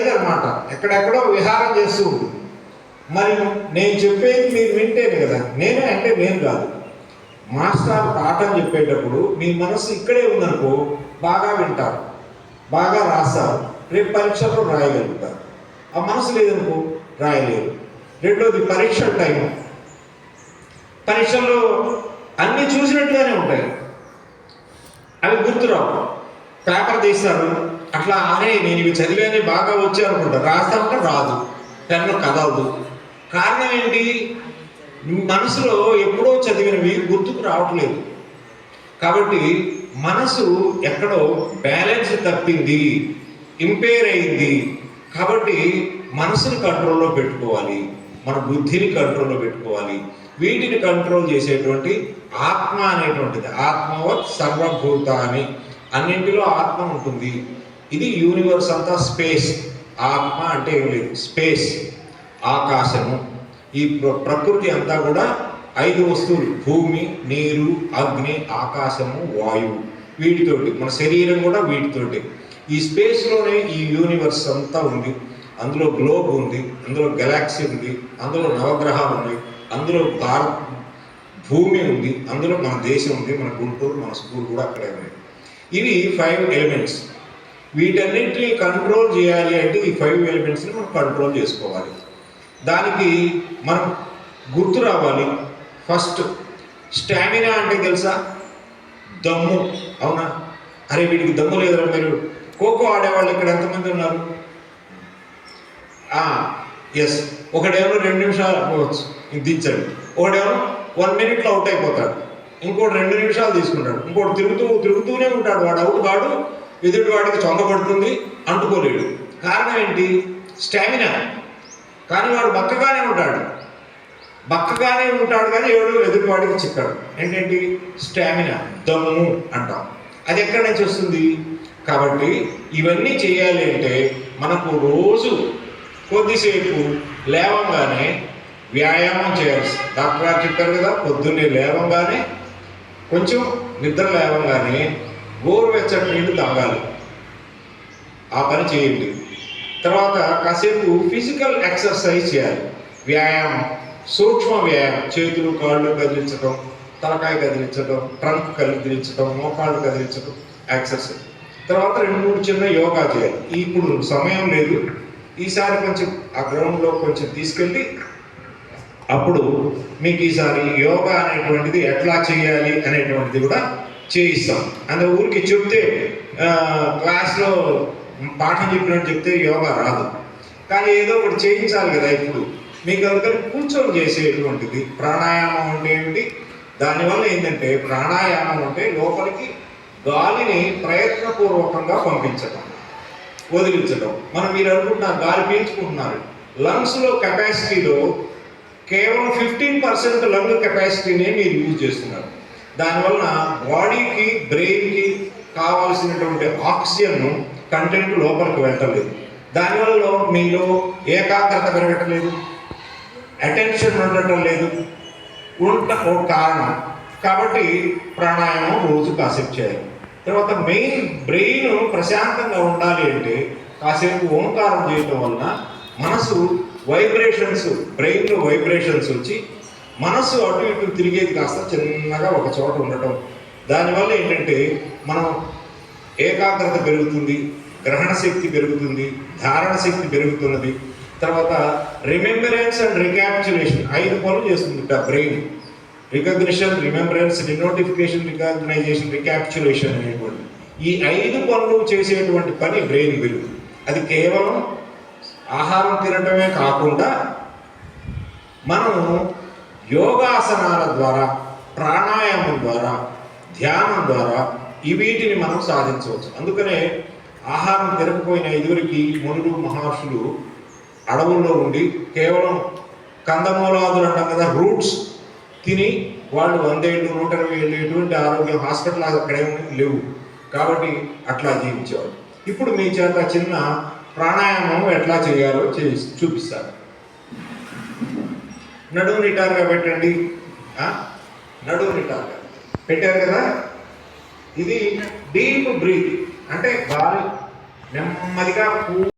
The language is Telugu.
లేదనమాట, ఎక్కడెక్కడో విహారం చేస్తూ ఉంటుంది. మరి నేను చెప్పేది మీరు వింటేనే కదా. నేనే అంటే నేను కాదు, మాస్టర్ పాఠం చెప్పేటప్పుడు మీ మనసు ఇక్కడే ఉందనుకో బాగా వింటారు, బాగా రాస్తారు, రేపు పరీక్షల్లో రాయగలుగుతారు. ఆ మనసు లేదనుకో రాయలేరు. రెండోది పరీక్షల టైం. పరీక్షల్లో అన్నీ చూసినట్టుగానే ఉంటాయి, అవి గుర్తురావు. పేపర్ తీస్తారు, అట్లా అనే నేను ఇవి చదివానే బాగా వచ్చాయి అనుకుంటారు. రాస్తామంటే రాదు, పెన్ను కదలదు. కారణం ఏంటి? మనసులో ఎప్పుడో చదివినవి గుర్తుకు రావట్లేదు. కాబట్టి మనసు ఎక్కడో బ్యాలెన్స్ తప్పింది, ఇంపేర్ అయింది. కాబట్టి మనసుని కంట్రోల్లో పెట్టుకోవాలి, మన బుద్ధిని కంట్రోల్లో పెట్టుకోవాలి. వీటిని కంట్రోల్ చేసేటువంటి ఆత్మ అనేటువంటిది, ఆత్మవత్ సర్వభూతాని, అన్నింటిలో ఆత్మ ఉంటుంది. ఇది యూనివర్స్ అంతా స్పేస్. ఆత్మ అంటే ఏం లేదు, స్పేస్, ఆకాశము. ఈ ప్రకృతి అంతా కూడా 5 వస్తువులు: భూమి, నీరు, అగ్ని, ఆకాశము, వాయువు. వీటితోటి మన శరీరం కూడా వీటితోటి. ఈ స్పేస్లోనే ఈ యూనివర్స్ అంతా ఉంది. అందులో గ్లోబ్ ఉంది, అందులో గెలాక్సీ ఉంది, అందులో నవగ్రహాలు ఉన్నాయి, అందులో భూమి ఉంది, అందులో మన దేశం ఉంది, మన గుంటూరు, మన స్కూల్ కూడా అక్కడే ఉంది. ఇవి 5 ఎలిమెంట్స్. వీటన్నింటినీ కంట్రోల్ చేయాలి అంటే ఈ 5 ఎలిమెంట్స్ని మనం కంట్రోల్ చేసుకోవాలి. దానికి మనం గుర్తు రావాలి. ఫస్ట్ స్టామినా అంటే తెలుసా? దమ్ము. అవునా? అరే వీడికి దమ్ము లేదురా. మీరు ఖోఖో ఆడేవాళ్ళు ఇక్కడ ఎంతమంది ఉన్నారు? ఎస్. ఒకడేమో 2 నిమిషాలు పోవచ్చు, దించండి. ఒకడేమో 1 మినిట్లో అవుట్ అయిపోతాడు, ఇంకోటి 2 నిమిషాలు తీసుకుంటాడు, ఇంకోటి తిరుగుతూనే ఉంటాడు. వాడు అవుట్ కాడు, ఎదుటి వాడికి చొంగబడుతుంది, అంటుకోలేడు. కారణం ఏంటి? స్టామినా. కానీ వాడు బక్కగానే ఉంటాడు కానీ ఎదుటి వాడికి చిక్కాడు. ఏంటంటే స్టామినా, దమ్ము అంటాం. అది ఎక్కడి నుంచి వస్తుంది? కాబట్టి ఇవన్నీ చేయాలి అంటే మనకు రోజు కొద్దిసేపు లేవంగానే వ్యాయామం చేయాల్సి. డాక్టర్ గారు చెప్పారు కదా, పొద్దున్నే లేవంగానే కొంచెం నిద్ర లేవంగానే గోరువెచ్చటి నీళ్ళు తాగాలి. ఆ పని చేయండి. తర్వాత కాసేపు ఫిజికల్ ఎక్సర్సైజ్ చేయాలి, వ్యాయామం, సూక్ష్మ వ్యాయామం. చేతులు కాళ్ళు కదిలించడం, తలకాయ కదిలించడం, ట్రంక్ కదిలించడం, మోకాళ్ళు కదిలించడం, ఎక్సర్సైజ్. తర్వాత 2-3 చిన్న యోగా చేయాలి. ఇప్పుడు సమయం లేదు, ఈసారి కొంచెం ఆ గ్రౌండ్లో కొంచెం తీసుకెళ్ళి అప్పుడు మీకు ఈసారి యోగా అనేటువంటిది ఎట్లా చేయాలి అనేటువంటిది కూడా చేయిస్తాం. అందులో ఊరికి చెప్తే క్లాస్లో పాఠం చెప్పినట్టు చెప్తే యోగా రాదు, కానీ ఏదో ఒకటి చేయించాలి కదా. ఇప్పుడు మీకు అందుకని కూర్చొని చేసేటువంటిది ప్రాణాయామం అంటే ఏమిటి? దానివల్ల ఏంటంటే ప్రాణాయామం అంటే లోపలికి గాలిని ప్రయత్నపూర్వకంగా పంపించడం, వదిలించడం. మీరు అనుకుంటున్నారు గాలి పీల్చుకుంటున్నారు, లంగ్స్లో కెపాసిటీలో కేవలం 15% లంగ్ కెపాసిటీనే మీరు యూజ్ చేస్తున్నారు. దానివల్ల బాడీకి, బ్రెయిన్కి కావాల్సినటువంటి ఆక్సిజన్ కంటెంట్ లోపలికి వెళ్ళలేదు. దానివల్ల మీలో ఏకాగ్రత పెరగట్లేదు, అటెన్షన్ ఉండటం లేదు. ఒక కారణం. కాబట్టి ప్రాణాయామం రోజు కాసేపు చేయాలి. తర్వాత మెయిన్ బ్రెయిన్ ప్రశాంతంగా ఉండాలి అంటే కాసేపు ఓంకారం చేయటం వలన మనసు వైబ్రేషన్స్, బ్రెయిన్లో వైబ్రేషన్స్ వచ్చి మనసు అటు ఇటు తిరిగేది కాస్త చిన్నగా ఒక చోట ఉండటం. దానివల్ల ఏంటంటే మనం ఏకాగ్రత పెరుగుతుంది, గ్రహణ శక్తి పెరుగుతుంది, ధారణ శక్తి పెరుగుతున్నది. తర్వాత రిమెంబరెన్స్ అండ్ రికాప్చులేషన్ 5 పనులు చేస్తుంది బ్రెయిన్. రికగ్నిషన్, రిమెంబరెన్స్, రినోటిఫికేషన్, రికగ్నైజేషన్, రికాప్చులేషన్ అనేటువంటి ఈ 5 పనులు చేసేటువంటి పని బ్రెయిన్ పెరుగుతుంది. అది కేవలం ఆహారం తినటమే కాకుండా మనము యోగాసనాల ద్వారా, ప్రాణాయామం ద్వారా, ధ్యానం ద్వారా వీటిని మనం సాధించవచ్చు. అందుకనే ఆహారం తినకపోయిన ఇదివరకు మునులు మహర్షులు అడవుల్లో ఉండి కేవలం కందమూలాదులు అంటాం కదా, రూట్స్ తిని వాళ్ళు 100 ఏళ్ళు 120 ఏళ్ళు ఎటువంటి ఆరోగ్యం హాస్పిటల్ అక్కడేమీ లేవు. కాబట్టి అట్లా జీవించేవాళ్ళు. ఇప్పుడు మీ చేత చిన్న ప్రాణాయామం ఎట్లా చేయాలో చూపిస్తారు. నడుము నిటారుగా పెట్టండి. నడుము నిటారుగా పెట్టారు కదా. ఇది డీప్ బ్రీత్ అంటే గాలి నెమ్మదిగా